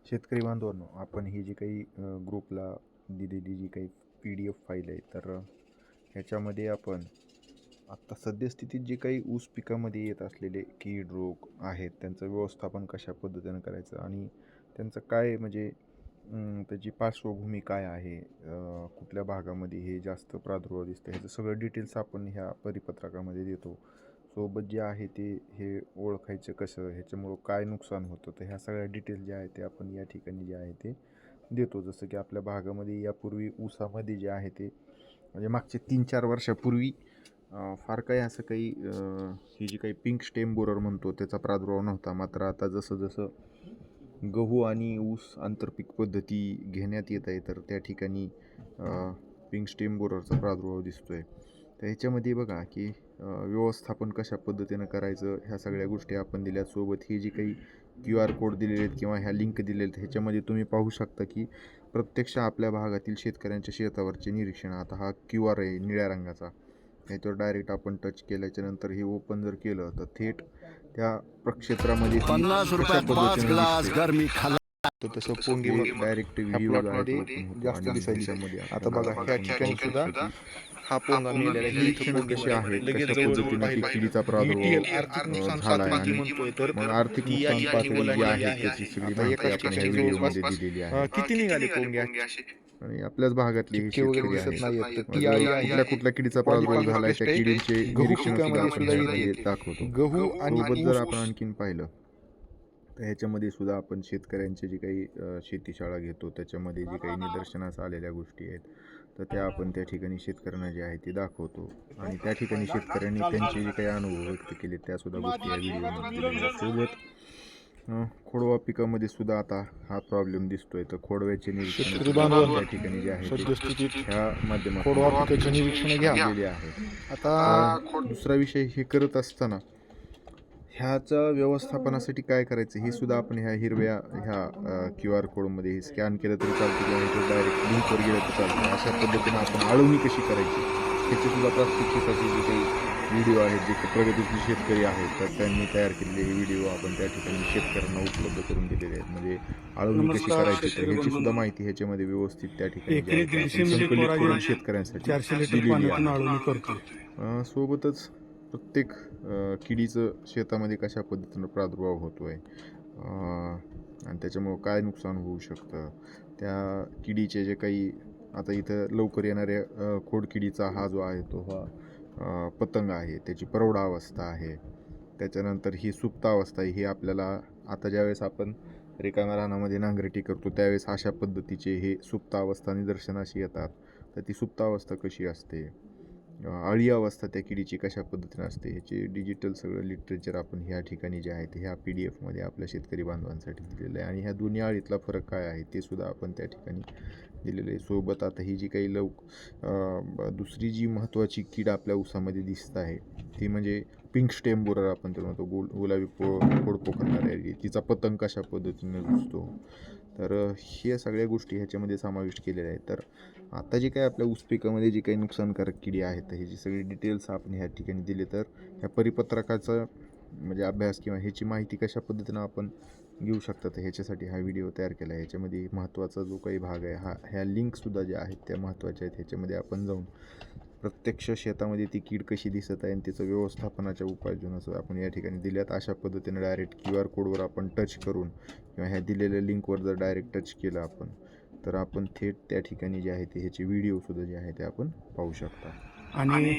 शेतकरी बांधवांनो, आपण ही जी काही ग्रुपला दिलेली जी काही PDF फाईल आहे, तर ह्याच्यामध्ये आपण आत्ता सद्यस्थितीत जे काही ऊस पिकामध्ये येत असलेले कीड रोग आहेत त्यांचं व्यवस्थापन कशा पद्धतीनं करायचं आणि त्यांचं काय म्हणजे त्याची पार्श्वभूमी काय आहे, कुठल्या भागामध्ये हे जास्त प्रादुर्भाव दिसतं, ह्याचं सगळं डिटेल्स आपण ह्या परिपत्रकामध्ये देतो. सोबत जे आहे ते हे ओळखायचं कसं, ह्याच्यामुळं काय नुकसान होतं, तर ह्या सगळ्या डिटेल्स जे आहे ते आपण या ठिकाणी जे आहे ते देतो. जसं की आपल्या भागामध्ये यापूर्वी ऊसामध्ये जे आहे ते म्हणजे मागचे 3-4 वर्षापूर्वी फार काही असं काही ही जी काही पिंक स्टेम बोरर म्हणतो त्याचा प्रादुर्भाव नव्हता. मात्र आता जसं जसं गहू आणि ऊस आंतरपीक पद्धती घेण्यात येत आहे, तर त्या ठिकाणी पिंक स्टेम बोररचा प्रादुर्भाव दिसतो आहे. तर ह्याच्यामध्ये बघा की व्यवस्थापन कशा पद्धतीनं करायचं, ह्या सगळ्या गोष्टी आपण दिल्यात. सोबत ही जी काही QR कोड दिलेले आहेत किंवा ह्या लिंक दिलेले आहेत, ह्याच्यामध्ये तुम्ही पाहू शकता की प्रत्यक्ष आपल्या भागातील शेतकऱ्यांच्या शेतावरचे निरीक्षण. आता हा QR आहे निळ्या रंगाचा, ह्याच्यावर डायरेक्ट आपण टच केल्याच्यानंतर हे ओपन जर केलं तर थेट त्या प्रक्षेत्रामध्ये कशा पद्धतीने तर तसं पोंगे डायरेक्ट व्हिडिओ जास्त दिसायची. आता बघा ह्या ठिकाणी सुद्धा हा पोंगा मेलेला, ही क्षण कशी आहे, कशा पद्धतीने ती किडीचा प्रादुर्भाव झाला आहे आणि मग आर्थिक नुकसान पातळी जी आहे त्याची सगळी माहिती आपण ह्या व्हिडिओमध्ये दिलेली आहे. किती निघाले पोंगे असे? आणि आपल्याच भागातले हे शेतकरी आहेत. कुठल्या कुठल्या किडीचा प्रादुर्भाव झाला आहे त्या किडींचे निरीक्षण सुद्धा आपण ह्यामध्ये दाखवतो. गहू सोबत जर आपण आणखीन पाहिलं तर ह्याच्यामध्ये सुद्धा आपण शेतकऱ्यांचे जी काही शेतीशाळा घेतो त्याच्यामध्ये जी काही निदर्शनास आलेल्या गोष्टी आहेत तर त्या आपण त्या ठिकाणी शेतकऱ्यांना जे आहे ते दाखवतो आणि त्या ठिकाणी शेतकऱ्यांनी त्यांचे जे काही अनुभव व्यक्त केले त्यासुद्धा गोष्टी या व्हिडिओमध्ये दिलेल्या. सोबत खोडवा पिकामध्ये सुद्धा आता हा प्रॉब्लेम दिसतोय, तर खोडव्याचे निरीक्षण त्या ठिकाणी जे आहे ह्या माध्यमातून निरीक्षण घ्यालेले आहेत. आता दुसरा विषय हे करत असताना ह्याचा व्यवस्थापनासाठी काय करायचं हे सुद्धा आपण ह्या हिरव्या ह्या QR कोडमध्ये स्कॅन केलं तरी चालतं किंवा इथं डायरेक्ट लिंकवर गेलं तर चालतं. अशा पद्धतीने आपण आळवणी कशी करायची ह्याची सुद्धा प्रात्यक्षिकाचे जे काही व्हिडिओ आहेत, जे प्रगतीशील शेतकरी आहेत तर त्यांनी तयार केलेले हे व्हिडिओ आपण त्या ठिकाणी शेतकऱ्यांना उपलब्ध करून दिलेले आहेत. म्हणजे आळवणी कशी करायची तर ह्याची सुद्धा माहिती ह्याच्यामध्ये व्यवस्थित त्या ठिकाणी संकलित करून शेतकऱ्यांसाठी दिलेली आहे. सोबतच प्रत्येक किडीचं शेतामध्ये कशा पद्धतीनं प्रादुर्भाव होतो आहे आणि त्याच्यामुळं काय नुकसान होऊ शकतं, त्या किडीचे जे काही आता इथं लवकर येणाऱ्या खोडकिडीचा हा जो आहे तो हा पतंग आहे, त्याची प्रौढावस्था आहे, त्याच्यानंतर ही सुप्तावस्था आहे. ही आपल्याला आता ज्यावेळेस आपण रिकाम्या रानामध्ये नांगरटी करतो त्यावेळेस अशा पद्धतीचे हे सुप्तावस्था निदर्शनाशी येतात. तर ती सुप्तावस्था कशी असते, अळी अवस्था त्या किडीची कशा पद्धतीने असते, ह्याचे डिजिटल सगळं लिटरेचर आपण ह्या ठिकाणी जे आहे ते ह्या PDF आपल्या शेतकरी बांधवांसाठी दिलेलं आहे आणि ह्या दोन्ही अळीतला फरक काय आहे ते सुद्धा आपण त्या ठिकाणी दिलेलं आहे. सोबत आता ही जी काही दुसरी जी महत्त्वाची कीड आपल्या ऊसामध्ये दिसत आहे ती म्हणजे पिंक स्टेम बोरर आपण त्याला म्हणतो. गुलाबी खोड पोखरणारी तिचा पतंग कशा पद्धतीने दिसतो, तर हे सगळ्या गोष्टी ह्याच्यामध्ये समाविष्ट केलेल्या आहेत. तर आता जे काही आपल्या ऊस पिकामध्ये जी काही नुकसानकारक किडी आहेत तर ह्याची सगळी डिटेल्स आपण ह्या ठिकाणी दिले, तर ह्या परिपत्रकाचा म्हणजे अभ्यास किंवा ह्याची माहिती कशा पद्धतीनं आपण घेऊ शकता तर ह्याच्यासाठी हा व्हिडिओ तयार केला आहे. ह्याच्यामध्ये महत्त्वाचा जो काही भाग आहे ह्या लिंकसुद्धा ज्या आहेत त्या महत्त्वाच्या आहेत. ह्याच्यामध्ये आपण जाऊन प्रत्यक्ष शेतामध्ये ती कीड कशी दिसत आहे आणि तिचं व्यवस्थापनाच्या उपाययोजना आपण या ठिकाणी दिल्यात. अशा पद्धतीने डायरेक्ट QR कोडवर आपण टच करून किंवा ह्या दिलेल्या लिंकवर जर डायरेक्ट टच केलं आपण तर आपण थेट त्या ठिकाणी जे आहे ते ह्याचे व्हिडिओसुद्धा जे आहे ते आपण पाहू शकता. आणि